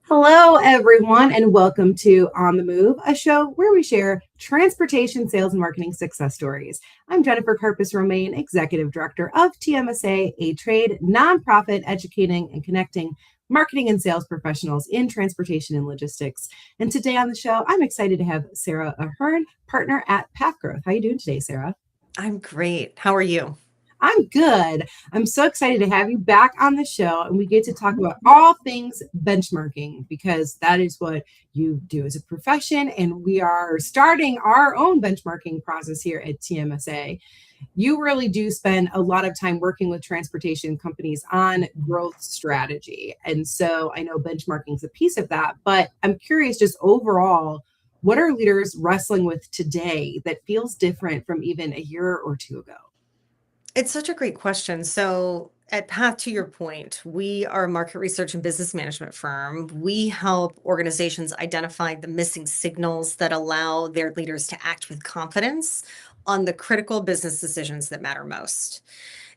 Hello, everyone, and welcome to On the Move, a show where we share transportation sales and marketing success stories. I'm Jennifer Karpus-Romain, Executive Director of TMSA, a trade nonprofit educating and connecting marketing and sales professionals in transportation and logistics. And today on the show, I'm excited to have Sarah Ahern, partner at Path Growth. How are you doing today, Sarah? I'm great. How are you? I'm good. I'm so excited to have you back on the show and we get to talk about all things benchmarking because that is what you do as a profession. And we are starting our own benchmarking process here at TMSA. You really do spend a lot of time working with transportation companies on growth strategy. And so I know benchmarking is a piece of that, but I'm curious just overall, what are leaders wrestling with today that feels different from even a year or two ago? It's such a great question. So, at Path, to your point, we are a market research and business management firm. We help organizations identify the missing signals that allow their leaders to act with confidence on the critical business decisions that matter most.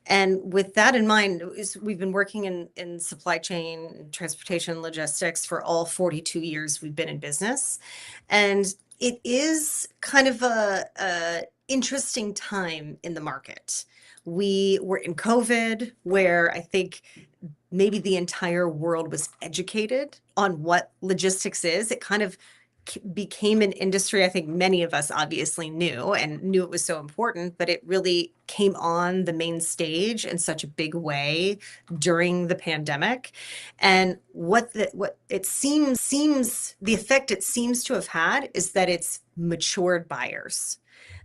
And with that in mind, we've been working in supply chain, transportation, logistics for all 42 years we've been in business. And it is kind of a interesting time in the market. We were in COVID, where I think maybe the entire world was educated on what logistics is. It kind of became an industry I think many of us obviously knew and knew it was so important, but it really came on the main stage in such a big way during the pandemic. And what it seems the effect it seems to have had is that it's matured buyers.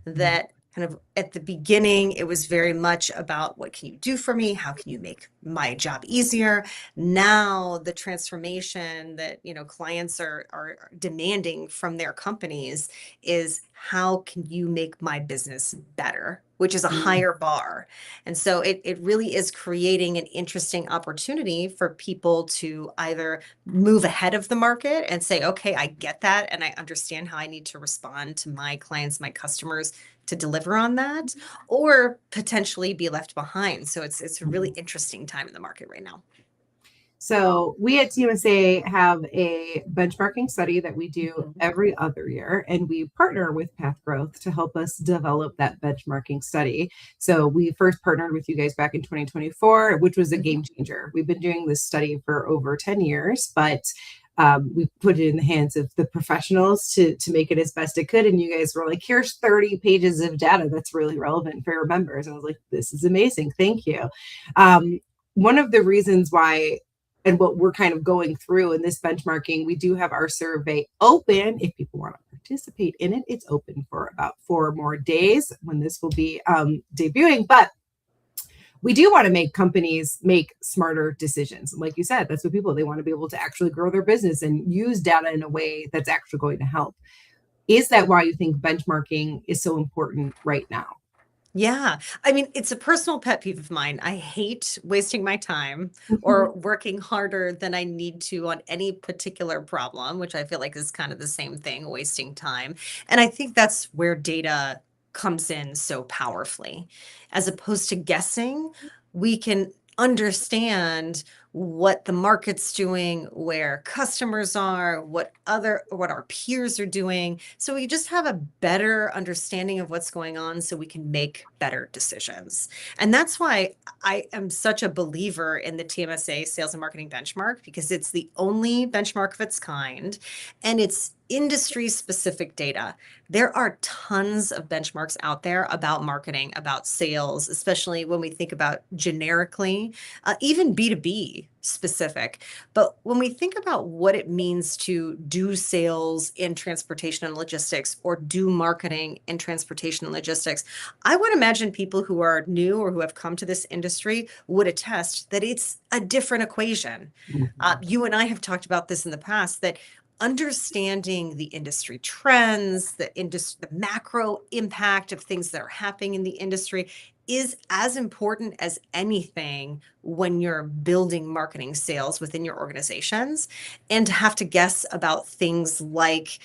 That kind of at the beginning, it was very much about what can you do for me? How can you make my job easier? Now the transformation that clients are demanding from their companies is how can you make my business better, which is a higher bar. And so it really is creating an interesting opportunity for people to either move ahead of the market and say, okay, I get that and I understand how I need to respond to my clients, my customers, to deliver on that, or potentially be left behind. So it's a really interesting time in the market right now. So we at TMSA have a benchmarking study that we do every other year, and we partner with Path Growth to help us develop that benchmarking study. So we first partnered with you guys back in 2024, which was a game changer. We've been doing this study for over 10 years, but we put it in the hands of the professionals to make it as best it could. And you guys were like, here's 30 pages of data that's really relevant for your members. And I was like, this is amazing. Thank you. One of the reasons why and what we're kind of going through in this benchmarking, we do have our survey open. If people want to participate in it, it's open for about 4 more days when this will be debuting. But we do want to make companies make smarter decisions. Like you said, that's what they want to be able to actually grow their business and use data in a way that's actually going to help. Is that why you think benchmarking is so important right now? Yeah. I mean, it's a personal pet peeve of mine. I hate wasting my time or working harder than I need to on any particular problem, which I feel like is kind of the same thing, wasting time. And I think that's where data comes in so powerfully. As opposed to guessing, we can understand what the market's doing, where customers are, what our peers are doing. So we just have a better understanding of what's going on so we can make better decisions. And that's why I am such a believer in the TMSA sales and marketing benchmark, because it's the only benchmark of its kind and it's industry specific data. There are tons of benchmarks out there about marketing, about sales, especially when we think about generically, even B2B specific. But when we think about what it means to do sales in transportation and logistics or do marketing in transportation and logistics, I would imagine people who are new or who have come to this industry would attest that it's a different equation. You and I have talked about this in the past, that understanding the industry trends, the macro impact of things that are happening in the industry is as important as anything when you're building marketing sales within your organizations. And to have to guess about things like,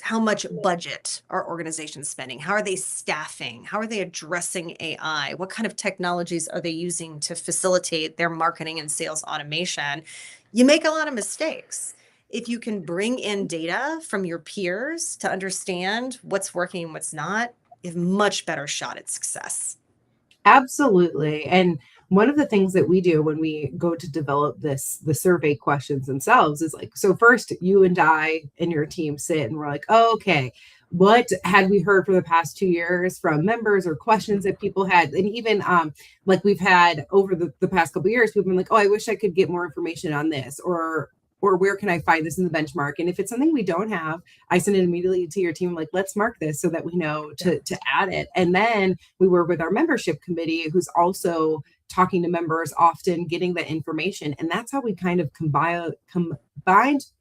how much budget are organizations spending? How are they staffing? How are they addressing AI? What kind of technologies are they using to facilitate their marketing and sales automation? You make a lot of mistakes. If you can bring in data from your peers to understand what's working and what's not, you have a much better shot at success. Absolutely. And one of the things that we do when we go to develop the survey questions themselves is like, so first you and I and your team sit and we're like, oh, okay, what had we heard for the past 2 years from members or questions that people had? And even like we've had over the past couple of years, we've been like, oh, I wish I could get more information on this, or where can I find this in the benchmark? And if it's something we don't have, I send it immediately to your team, like, let's mark this so that we know to add it. And then we work with our membership committee, who's also talking to members often, getting that information. And that's how we kind of combine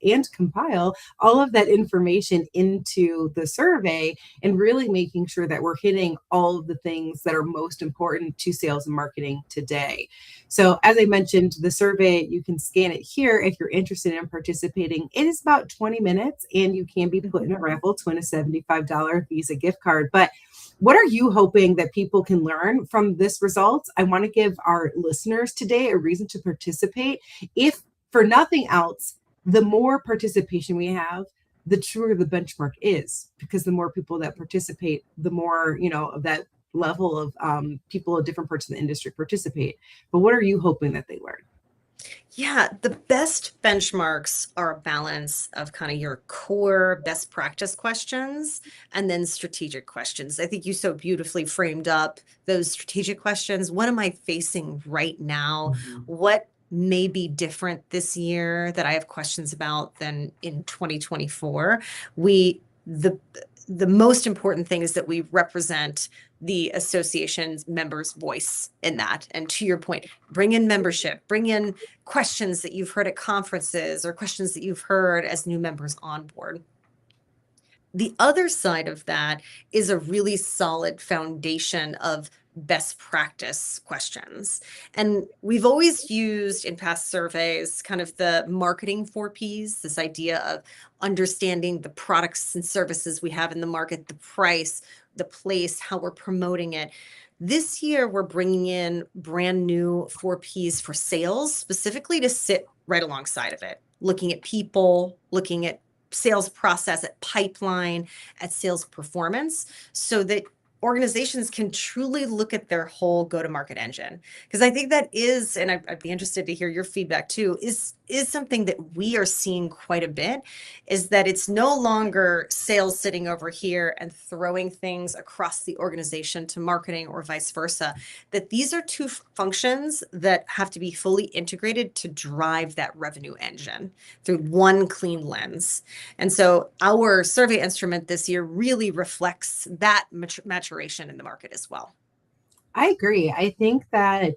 and compile all of that information into the survey, and really making sure that we're hitting all of the things that are most important to sales and marketing today. So as I mentioned, the survey, you can scan it here if you're interested in participating. It is about 20 minutes and you can be put in a raffle to win a $75 Visa gift card. But what are you hoping that people can learn from this result? I want to give our listeners today a reason to participate. If for nothing else, the more participation we have, the truer the benchmark is, because the more people that participate, the more, of that level of people of different parts of the industry participate. But what are you hoping that they learn? Yeah, the best benchmarks are a balance of kind of your core best practice questions and then strategic questions. I think you so beautifully framed up those strategic questions. What am I facing right now? What may be different this year that I have questions about than in 2024? The most important thing is that we represent the association's members' voice in that. And to your point, bring in membership, bring in questions that you've heard at conferences or questions that you've heard as new members on board. The other side of that is a really solid foundation of best practice questions. And we've always used in past surveys kind of the marketing 4Ps, this idea of understanding the products and services we have in the market, the price, the place, how we're promoting it. This year, we're bringing in brand new 4Ps for sales, specifically to sit right alongside of it, looking at people, looking at sales process, at pipeline, at sales performance, so that organizations can truly look at their whole go-to-market engine. Because I think that is, and I'd be interested to hear your feedback too, is something that we are seeing quite a bit, is that it's no longer sales sitting over here and throwing things across the organization to marketing or vice versa, that these are two functions that have to be fully integrated to drive that revenue engine through one clean lens. And so our survey instrument this year really reflects that maturation in the market as well. I agree. I think that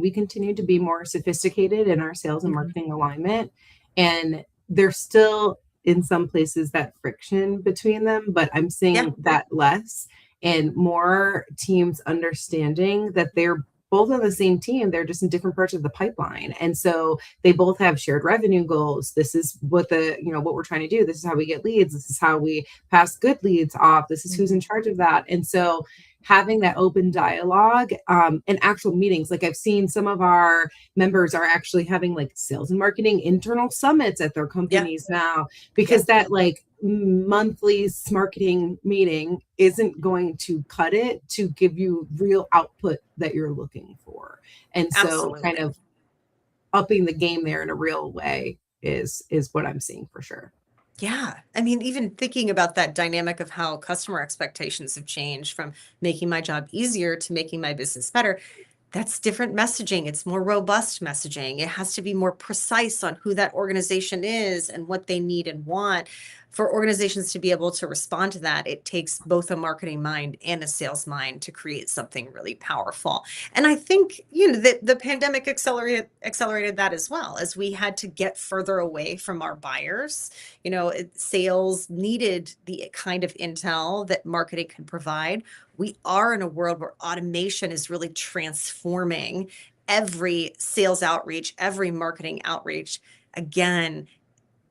we continue to be more sophisticated in our sales and marketing alignment, and there's still in some places that friction between them, but I'm seeing that less, and more teams understanding that they're both on the same team. They're just in different parts of the pipeline. And so they both have shared revenue goals. This is what what we're trying to do. This is how we get leads. This is how we pass good leads off. This is who's in charge of that. And so having that open dialogue and actual meetings, like I've seen some of our members are actually having like sales and marketing internal summits at their companies now, because that like monthly marketing meeting isn't going to cut it to give you real output that you're looking for. And so kind of upping the game there in a real way is what I'm seeing for sure. Yeah. I mean, even thinking about that dynamic of how customer expectations have changed from making my job easier to making my business better, that's different messaging. It's more robust messaging. It has to be more precise on who that organization is and what they need and want. For organizations to be able to respond to that, it takes both a marketing mind and a sales mind to create something really powerful. And I think, the pandemic accelerated that as well, as we had to get further away from our buyers. Sales needed the kind of intel that marketing can provide. We are in a world where automation is really transforming every sales outreach, every marketing outreach. Again,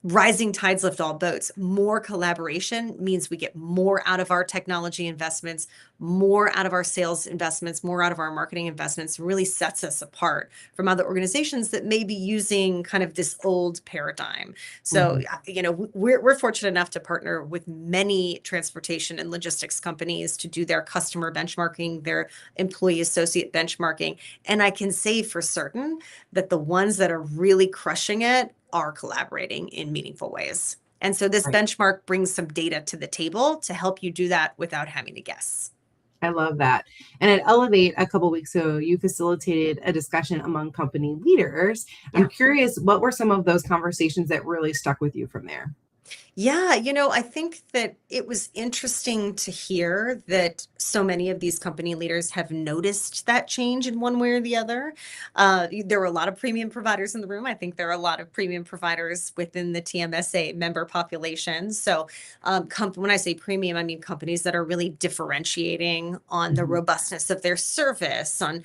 rising tides lift all boats. More collaboration means we get more out of our technology investments, more out of our sales investments, more out of our marketing investments, really sets us apart from other organizations that may be using kind of this old paradigm. So, Mhm. we're fortunate enough to partner with many transportation and logistics companies to do their customer benchmarking, their employee associate benchmarking. And I can say for certain that the ones that are really crushing it are collaborating in meaningful ways. And so this Right. benchmark brings some data to the table to help you do that without having to guess. I love that. And at Elevate a couple weeks ago, you facilitated a discussion among company leaders. I'm Yeah. curious, what were some of those conversations that really stuck with you from there? Yeah, I think that it was interesting to hear that so many of these company leaders have noticed that change in one way or the other. There were a lot of premium providers in the room. I think there are a lot of premium providers within the TMSA member population. So, when I say premium, I mean companies that are really differentiating on the Mhm. robustness of their service, on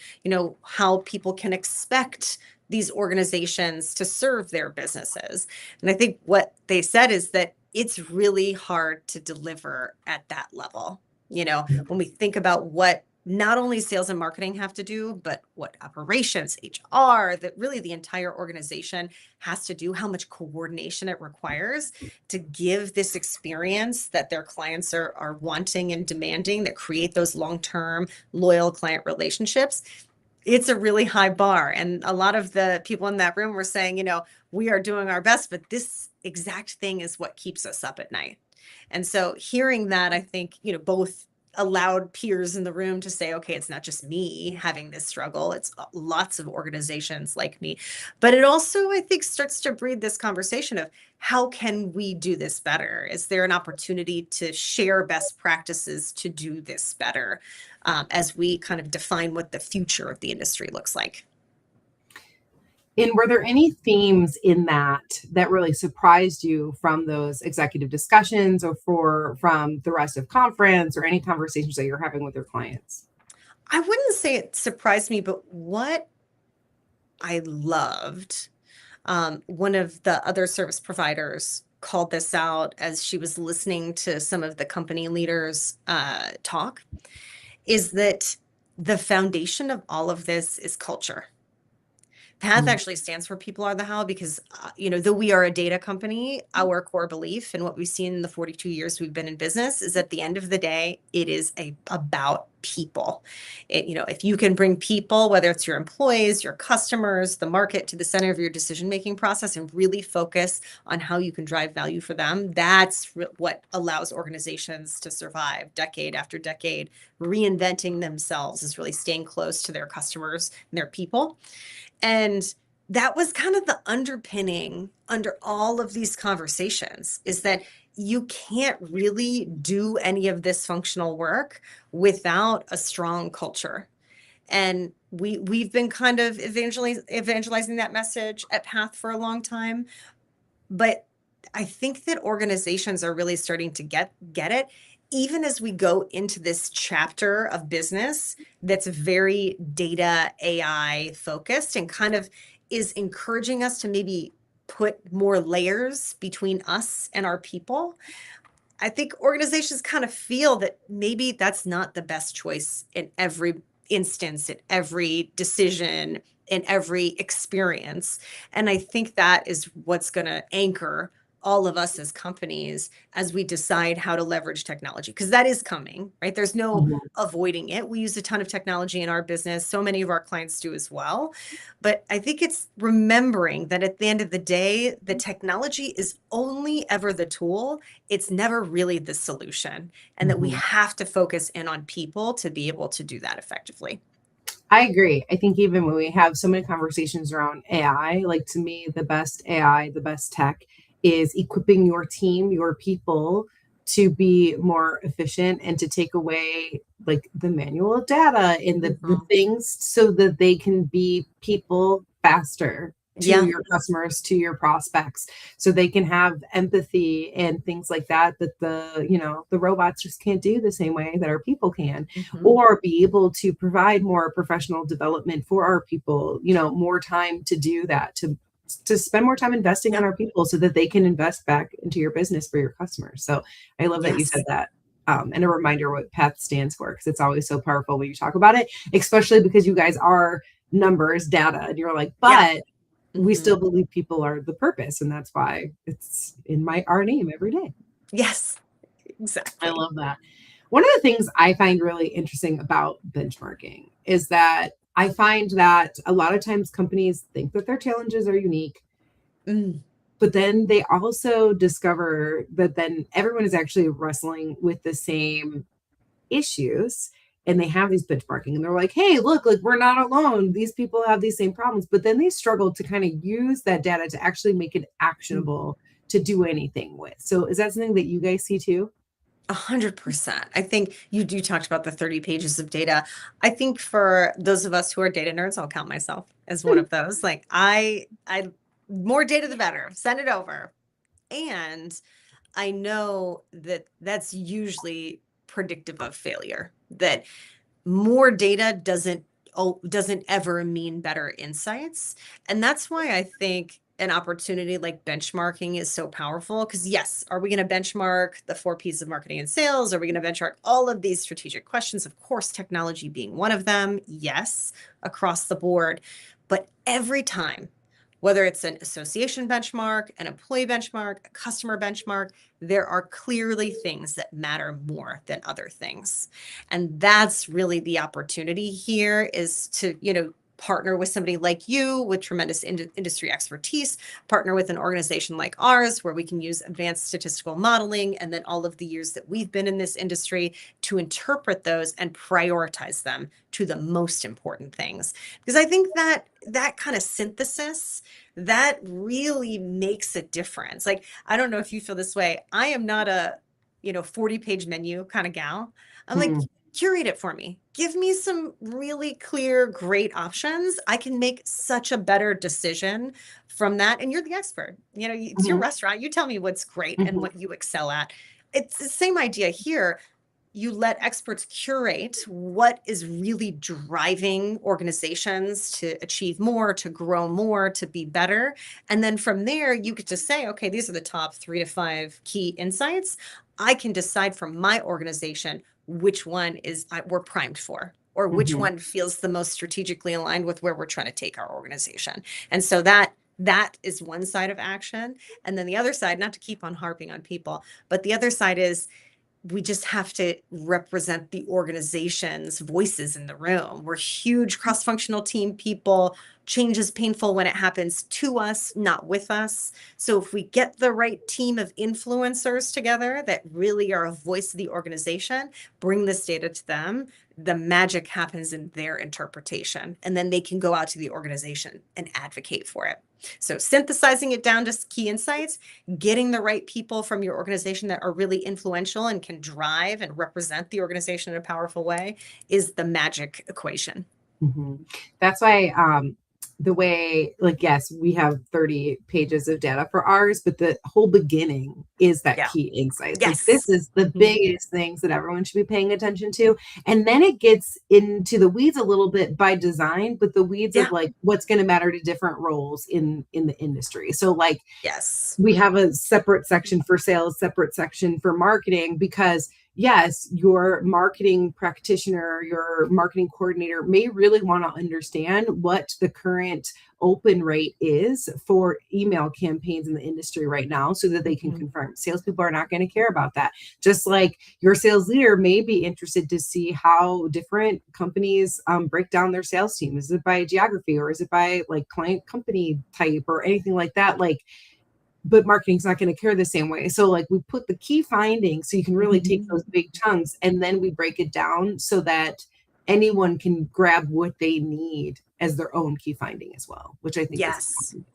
how people can expect these organizations to serve their businesses. And I think what they said is that it's really hard to deliver at that level. When we think about what not only sales and marketing have to do, but what operations, HR, that really the entire organization has to do, how much coordination it requires to give this experience that their clients are wanting and demanding, that create those long-term loyal client relationships. It's a really high bar. And a lot of the people in that room were saying, we are doing our best, but this exact thing is what keeps us up at night. And so hearing that, I think, both allowed peers in the room to say, okay, it's not just me having this struggle, it's lots of organizations like me. But it also, I think, starts to breed this conversation of how can we do this better? Is there an opportunity to share best practices to do this better, as we kind of define what the future of the industry looks like? And were there any themes in that that really surprised you from those executive discussions or from the rest of conference or any conversations that you're having with your clients? I wouldn't say it surprised me, but what I loved, one of the other service providers called this out as she was listening to some of the company leaders talk, is that the foundation of all of this is culture. PATH Mm. actually stands for People Are the How because, though we are a data company, our core belief and what we've seen in the 42 years we've been in business is at the end of the day, it is about people. If you can bring people, whether it's your employees, your customers, the market to the center of your decision-making process and really focus on how you can drive value for them, that's what allows organizations to survive decade after decade. Reinventing themselves is really staying close to their customers and their people. And that was kind of the underpinning under all of these conversations, is that you can't really do any of this functional work without a strong culture. And we've been kind of evangelizing that message at Path for a long time, but I think that organizations are really starting to get it, even as we go into this chapter of business that's very data AI focused and kind of is encouraging us to maybe put more layers between us and our people. I think organizations kind of feel that maybe that's not the best choice in every instance, in every decision, in every experience. And I think that is what's going to anchor all of us as companies as we decide how to leverage technology, because that is coming, right? There's no Mhm. avoiding it. We use a ton of technology in our business. So many of our clients do as well. But I think it's remembering that at the end of the day, the technology is only ever the tool. It's never really the solution, and that we Mhm. have to focus in on people to be able to do that effectively. I agree. I think even when we have so many conversations around AI, like to me, the best AI, the best tech is equipping your team, your people to be more efficient and to take away like the manual data and the Mhm. things so that they can be people faster to Yeah. your customers, to your prospects, so they can have empathy and things like that that the robots just can't do the same way that our people can, Mhm. or be able to provide more professional development for our people, more time to do that, to to spend more time investing in Yep. our people so that they can invest back into your business for your customers. So I love that you said Yes. that. And a reminder what PATH stands for, because it's always so powerful when you talk about it, especially because you guys are numbers, data, and you're like, Yeah. but we Mhm. still believe people are the purpose, and that's why it's in our name every day. Yes, I exactly. love that. One of the things I find really interesting about benchmarking is that I find that a lot of times companies think that their challenges are unique, Mm. but then they also discover that then everyone is actually wrestling with the same issues, and they have these benchmarking and they're like, hey, look, like we're not alone, these people have these same problems, but then they struggle to kind of use that data to actually make it Mm. actionable to do anything with. So is that something that you guys see too? 100%. I think you talked about the 30 pages of data. I think for those of us who are data nerds, I'll count myself as one of those. Like I more data the better. Send it over. And I know that that's usually predictive of failure. That more data doesn't ever mean better insights, and that's why I think an opportunity like benchmarking is so powerful. Because yes, are we going to benchmark the 4 P's of marketing and sales? Are we going to benchmark all of these strategic questions? Of course, technology being one of them. Yes, across the board. But every time, whether it's an association benchmark, an employee benchmark, a customer benchmark, there are clearly things that matter more than other things. And that's really the opportunity here, is to, partner with somebody like you with tremendous industry expertise, partner with an organization like ours where we can use advanced statistical modeling and then all of the years that we've been in this industry to interpret those and prioritize them to the most important things. Because I think that kind of synthesis, that really makes a difference. Like, I don't know if you feel this way. I am not a 40-page menu kind of gal. I'm like, Mm, curate it for me. Give me some really clear, great options. I can make such a better decision from that. And you're the expert. It's your mhm, restaurant. You tell me what's great and mhm, what you excel at. It's the same idea here. You let experts curate what is really driving organizations to achieve more, to grow more, to be better. And then from there, you get to say, okay, these are the top 3 to 5 key insights. I can decide from my organization which one we're primed for, or which mhm. one feels the most strategically aligned with where we're trying to take our organization. And so that is one side of action. And then the other side, not to keep on harping on people, but the other side is, we just have to represent the organization's voices in the room. We're huge cross-functional team people. Change is painful when it happens to us, not with us. So if we get the right team of influencers together that really are a voice of the organization, bring this data to them, the magic happens in their interpretation. And then they can go out to the organization and advocate for it. So synthesizing it down to key insights, getting the right people from your organization that are really influential and can drive and represent the organization in a powerful way is the magic equation. Mhm. That's why, the way, like, yes, we have 30 pages of data for ours, but the whole beginning is that Yeah. key insights. Like, this Yes. is the Mhm. biggest things that everyone should be paying attention to. And then it gets into the weeds a little bit by design, but the weeds of Yeah. like what's going to matter to different roles in the industry. So like Yes. we have a separate section for sales, separate section for marketing, because yes, your marketing practitioner, your marketing coordinator may really want to understand what the current open rate is for email campaigns in the industry right now so that they can Mhm. confirm. Salespeople are not going to care about that. Just like your sales leader may be interested to see how different companies break down their sales team. Is it by geography, or is it by like client company type or anything like that? Like, but marketing's not going to care the same way. So like we put the key findings so you can really take Mhm. those big chunks, and then we break it down so that anyone can grab what they need as their own key finding as well, which I think is Yes. important.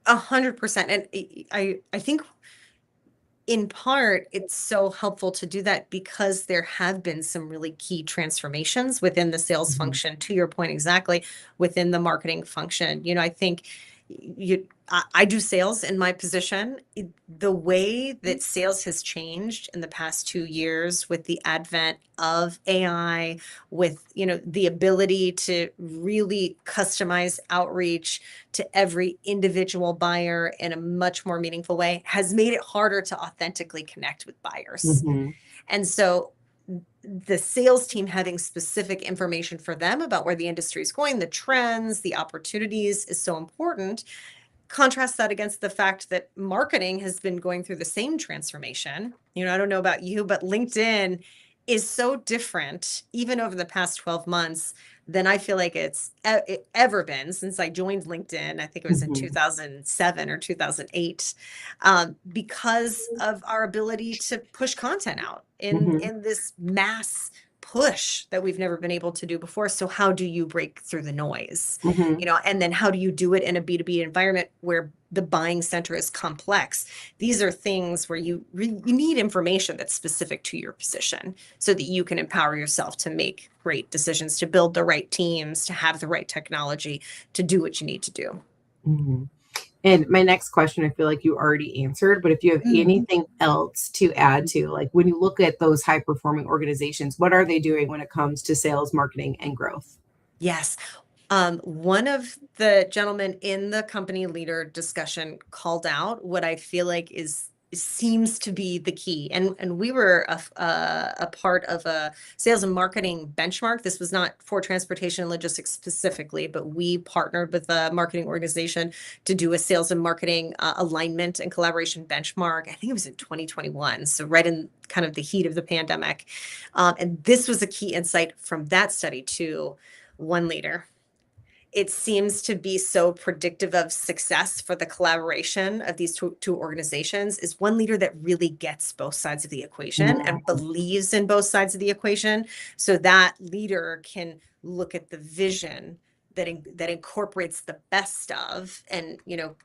100%. And I think in part, it's so helpful to do that because there have been some really key transformations within the sales Mhm. function, to your point exactly, within the marketing function. I think I do sales in my position. The way that sales has changed in the past 2 years with the advent of AI, with, the ability to really customize outreach to every individual buyer in a much more meaningful way has made it harder to authentically connect with buyers. Mhm. And so the sales team having specific information for them about where the industry is going, the trends, the opportunities is so important. Contrast that against the fact that marketing has been going through the same transformation. I don't know about you, but LinkedIn is so different, even over the past 12 months, than I feel like it ever been since I joined LinkedIn. I think it was in Mhm. 2007 or 2008, because of our ability to push content out Mhm. in this mass push that we've never been able to do before. So how do you break through the noise? Mhm. And then how do you do it in a B2B environment where the buying center is complex? These are things where you need information that's specific to your position so that you can empower yourself to make great decisions, to build the right teams, to have the right technology, to do what you need to do. Mhm. And my next question, I feel like you already answered, but if you have Mm. anything else to add to, like when you look at those high performing organizations, what are they doing when it comes to sales, marketing, and growth? Yes. One of the gentlemen in the company leader discussion called out what I feel like seems to be the key, and we were a part of a sales and marketing benchmark. This was not for transportation and logistics specifically, but we partnered with a marketing organization to do a sales and marketing alignment and collaboration benchmark. I think it was in 2021, so right in kind of the heat of the pandemic, and this was a key insight from that study too. One leader, it seems to be so predictive of success for the collaboration of these two organizations is one leader that really gets both sides of the equation and Mhm. believes in both sides of the equation, so that leader can look at the vision that incorporates the best of and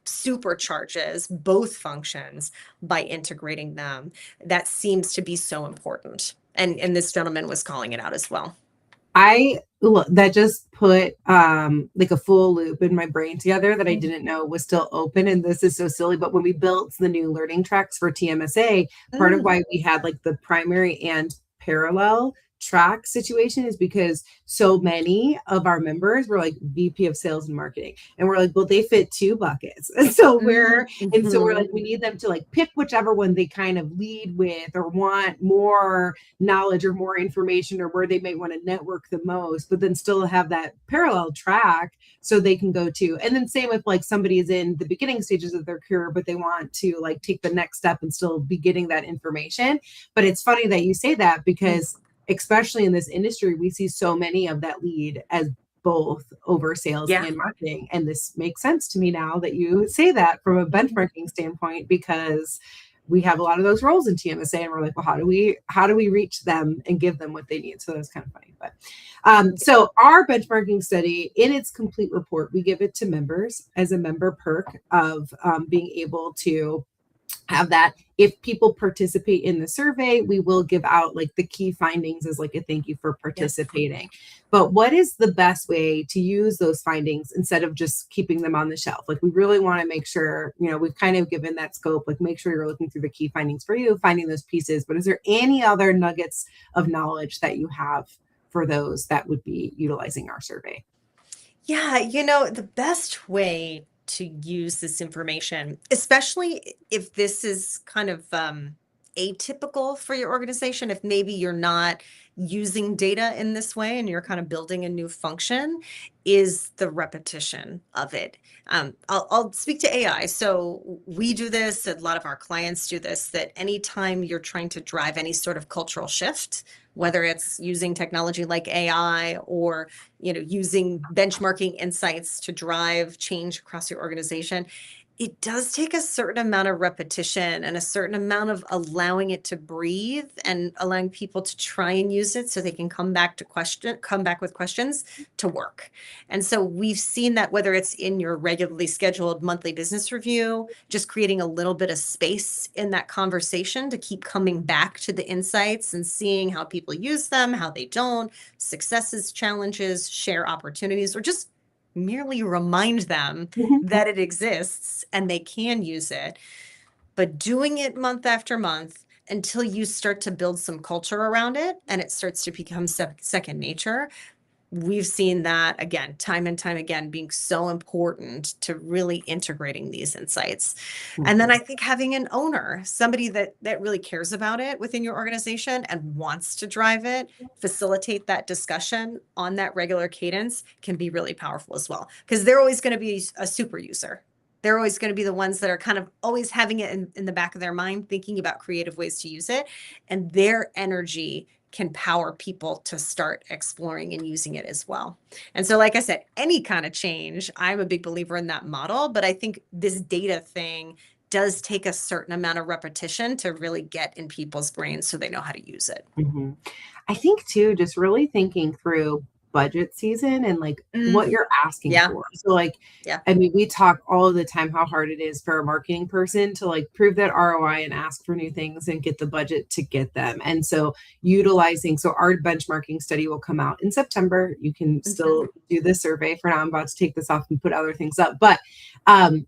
supercharges both functions by integrating them. That seems to be so important, and this gentleman was calling it out as well. I look that just put like a full loop in my brain together that I didn't know was still open. And this is so silly. But when we built the new learning tracks for TMSA, part of Mm. why we had like the primary and parallel track situation is because so many of our members were like VP of sales and marketing. And we're like, well, they fit two buckets. And so we're like, Mhm. we need them to like pick whichever one they kind of lead with or want more knowledge or more information or where they may want to network the most, but then still have that parallel track so they can go to. And then same with like somebody is in the beginning stages of their career, but they want to like take the next step and still be getting that information. But it's funny that you say that because especially in this industry, we see so many of that lead as both over sales Yeah. and marketing. And this makes sense to me now that you say that from a benchmarking standpoint, because we have a lot of those roles in TMSA and we're like, well, how do we reach them and give them what they need? So that's kind of funny. But so our benchmarking study in its complete report, we give it to members as a member perk of being able to have that. If people participate in the survey, we will give out like the key findings as like a thank you for Yes. participating. But what is the best way to use those findings instead of just keeping them on the shelf? Like we really want to make sure, we've kind of given that scope, like make sure you're looking through the key findings for you, finding those pieces. But is there any other nuggets of knowledge that you have for those that would be utilizing our survey? Yeah, the best way to use this information, especially if this is kind of atypical for your organization, if maybe you're not using data in this way and you're kind of building a new function, is the repetition of it. I'll speak to AI. So we do this, a lot of our clients do this, that anytime you're trying to drive any sort of cultural shift, whether it's using technology like AI or using benchmarking insights to drive change across your organization, it does take a certain amount of repetition and a certain amount of allowing it to breathe and allowing people to try and use it so they can come back with questions to work. And so we've seen that whether it's in your regularly scheduled monthly business review, just creating a little bit of space in that conversation to keep coming back to the insights and seeing how people use them, how they don't, successes, challenges, share opportunities, or just merely remind them Mhm. that it exists and they can use it. But doing it month after month until you start to build some culture around it and it starts to become second nature, we've seen that again, time and time again, being so important to really integrating these insights. And then I think having an owner, somebody that really cares about it within your organization and wants to drive it, facilitate that discussion on that regular cadence can be really powerful as well. Because they're always going to be a super user. They're always going to be the ones that are kind of always having it in the back of their mind, thinking about creative ways to use it. And their energy can power people to start exploring and using it as well. And so, like I said, any kind of change, I'm a big believer in that model, but I think this data thing does take a certain amount of repetition to really get in people's brains so they know how to use it. Mhm. I think too, just really thinking through budget season and like what Mm, you're asking yeah, for. So like, yeah, I mean, we talk all the time how hard it is for a marketing person to like prove that ROI and ask for new things and get the budget to get them. And so utilizing, so our benchmarking study will come out in September. You can mhm, still do the survey for now. I'm about to take this off and put other things up, but um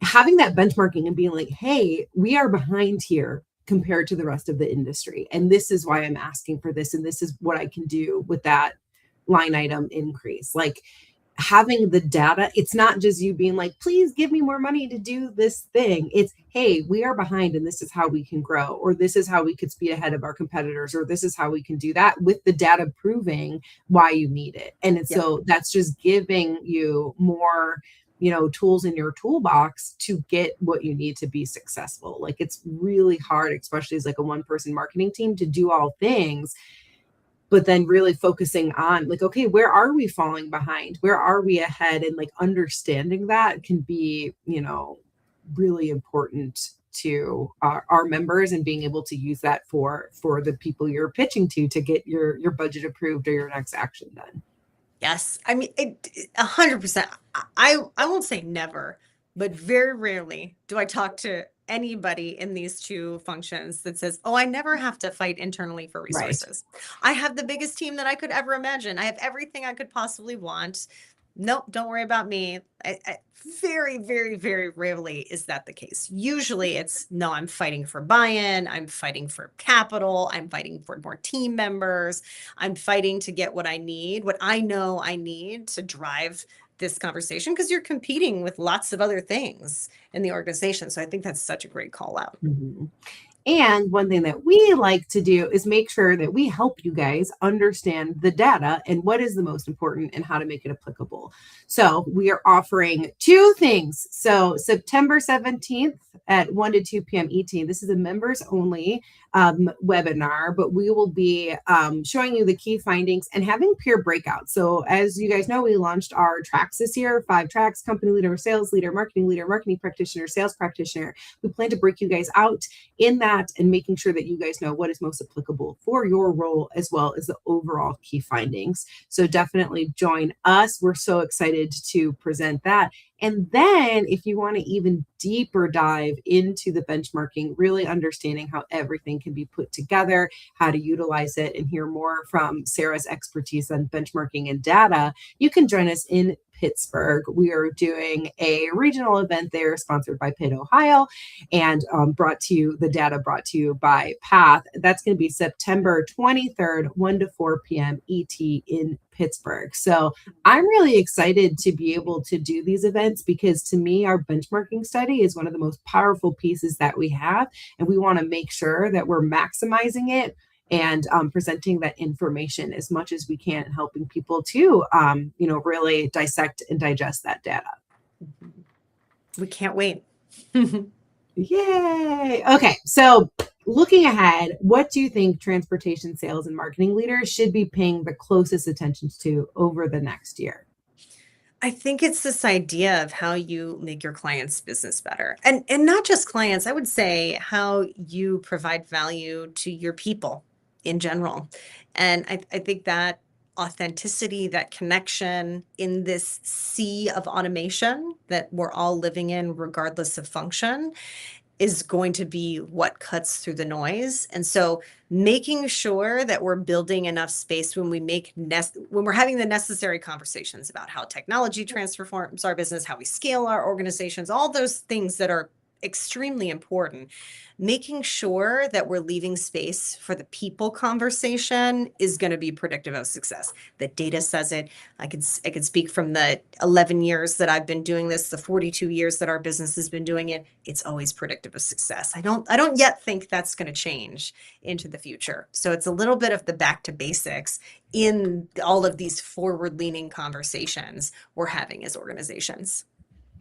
having that benchmarking and being like, hey, we are behind here compared to the rest of the industry. And this is why I'm asking for this. And this is what I can do with that line item increase. Like having the data, it's not just you being like, please give me more money to do this thing. It's, hey, we are behind and this is how we can grow, or this is how we could speed ahead of our competitors, or this is how we can do that with the data proving why you need it. yep. So that's just giving you more tools in your toolbox to get what you need to be successful. Like it's really hard, especially as like a one person marketing team, to do all things, but then really focusing on like, okay, where are we falling behind, where are we ahead, and like understanding that can be really important to our members, and being able to use that for the people you're pitching to get your budget approved or your next action done. Yes. I mean, 100%. I won't say never, but very rarely do I talk to anybody in these two functions that says, oh, I never have to fight internally for Right. resources. I have the biggest team that I could ever imagine. I have everything I could possibly want. Nope, don't worry about me. Very, very, very rarely is that the case. Usually it's no, I'm fighting for buy-in, I'm fighting for capital, I'm fighting for more team members, I'm fighting to get what I need, what I know I need to drive this conversation because you're competing with lots of other things in the organization. So I think that's such a great call out. Mhm. And one thing that we like to do is make sure that we help you guys understand the data and what is the most important and how to make it applicable. So we are offering two things. So September 17th at 1 to 2 p.m. ET. This is a members only webinar, but we will be showing you the key findings and having peer breakouts. So as you guys know, we launched our tracks this year, 5 tracks: company leader, sales leader, marketing practitioner, sales practitioner. We plan to break you guys out in that and making sure that you guys know what is most applicable for your role, as well as the overall key findings. So definitely join us. We're so excited to present that. And then if you want to even deeper dive into the benchmarking, really understanding how everything can be put together, how to utilize it, and hear more from Sarah's expertise on benchmarking and data, you can join us in Pittsburgh. We are doing a regional event there sponsored by Pitt, Ohio, and the data brought to you by Path. That's going to be September 23rd, 1 to 4 p.m. ET in Pittsburgh. So I'm really excited to be able to do these events, because to me, our benchmarking study is one of the most powerful pieces that we have. And we want to make sure that we're maximizing it and presenting that information as much as we can, helping people to, really dissect and digest that data. We can't wait. Yay. Okay. So looking ahead, what do you think transportation sales and marketing leaders should be paying the closest attention to over the next year? I think it's this idea of how you make your clients' business better. And not just clients, I would say how you provide value to your people in general. And I think that authenticity, that connection in this sea of automation that we're all living in, regardless of function, is going to be what cuts through the noise. And so making sure that we're building enough space when when we're having the necessary conversations about how technology transforms our business, how we scale our organizations, all those things that are extremely important, making sure that we're leaving space for the people conversation is going to be predictive of success. The data says it. I can speak from the 11 years that I've been doing this, the 42 years that our business has been doing it. It's always predictive of success. I don't yet think that's going to change into the future. So it's a little bit of the back to basics in all of these forward-leaning conversations we're having as organizations.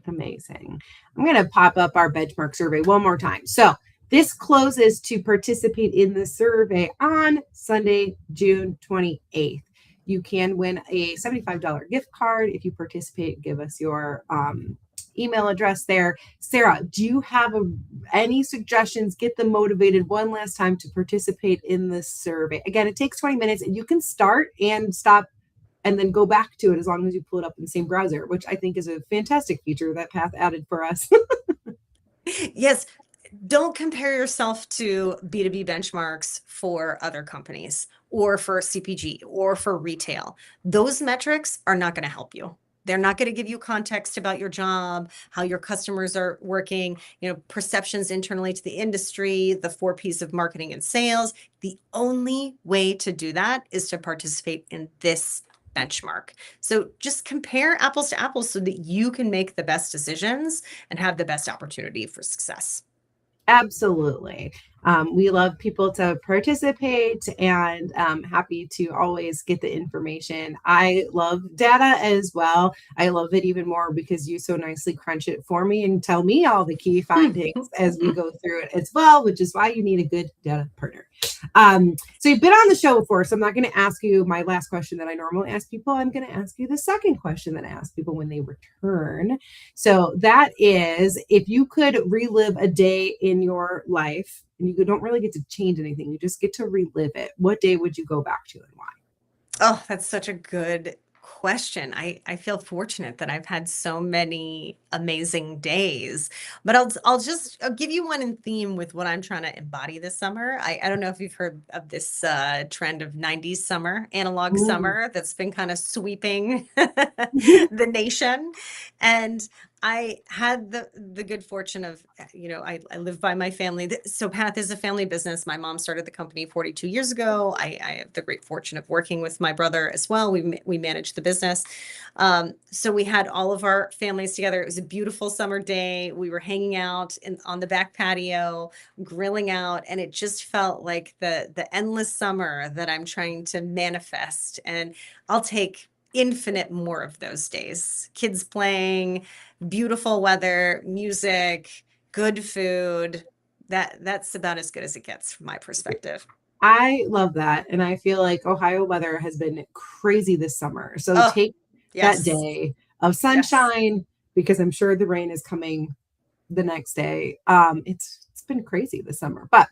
Amazing. I'm going to pop up our benchmark survey one more time. So this closes to participate in the survey on Sunday, June 28th. You can win a $75 gift card. If you participate, give us your email address there. Sarah, do you have any suggestions? Get them motivated one last time to participate in this survey. Again, it takes 20 minutes and you can start and stop and then go back to it as long as you pull it up in the same browser, which I think is a fantastic feature that Path added for us. Yes, don't compare yourself to B2B benchmarks for other companies or for CPG or for retail. Those metrics are not going to help you. They're not going to give you context about your job, how your customers are working, perceptions internally to the industry, the 4 Ps of marketing and sales. The only way to do that is to participate in this benchmark. So just compare apples to apples so that you can make the best decisions and have the best opportunity for success. Absolutely. We love people to participate and happy to always get the information. I love data as well. I love it even more because you so nicely crunch it for me and tell me all the key findings as we go through it as well, which is why you need a good data partner. So you've been on the show before, so I'm not going to ask you my last question that I normally ask people. I'm going to ask you the second question that I ask people when they return. So that is, if you could relive a day in your life, and you don't really get to change anything, you just get to relive it, what day would you go back to and why? Oh, that's such a good question. I feel fortunate that I've had so many amazing days, but I'll give you one in theme with what I'm trying to embody this summer. I don't know if you've heard of this trend of 90s summer, analog summer that's been kind of sweeping the nation. And I had the good fortune of, I live by my family. So Path is a family business. My mom started the company 42 years ago. I have the great fortune of working with my brother as well. We manage the business. So we had all of our families together. It was a beautiful summer day. We were hanging out on the back patio, grilling out, and it just felt like the endless summer that I'm trying to manifest. And I'll take infinite more of those days. Kids playing, beautiful weather, music, good food. That's about as good as it gets from my perspective. I love that. And I feel like Ohio weather has been crazy this summer. So Oh, take that yes. day of Yes. sunshine because I'm sure the rain is coming the next day. It's been crazy this summer, but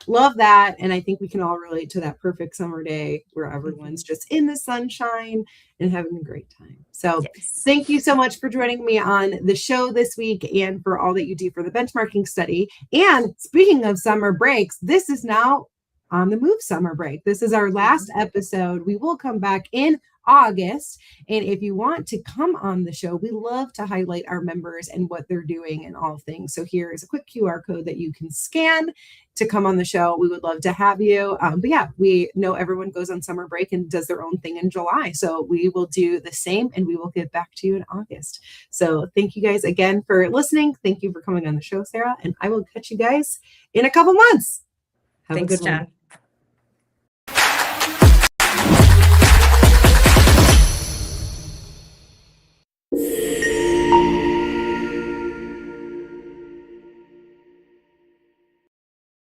love that. And I think we can all relate to that perfect summer day where everyone's Mhm. just in the sunshine and having a great time. So Yes. thank you so much for joining me on the show this week and for all that you do for the benchmarking study. And speaking of summer breaks, this is now on the move summer break. This is our last Mhm. episode. We will come back in August. And if you want to come on the show, we love to highlight our members and what they're doing and all things. So here is a quick QR code that you can scan to come on the show. We would love to have you. But yeah, we know everyone goes on summer break and does their own thing in July. So we will do the same and we will get back to you in August. So thank you guys again for listening. Thank you for coming on the show, Sarah. And I will catch you guys in a couple months. Have a Thanks, good one. Jen.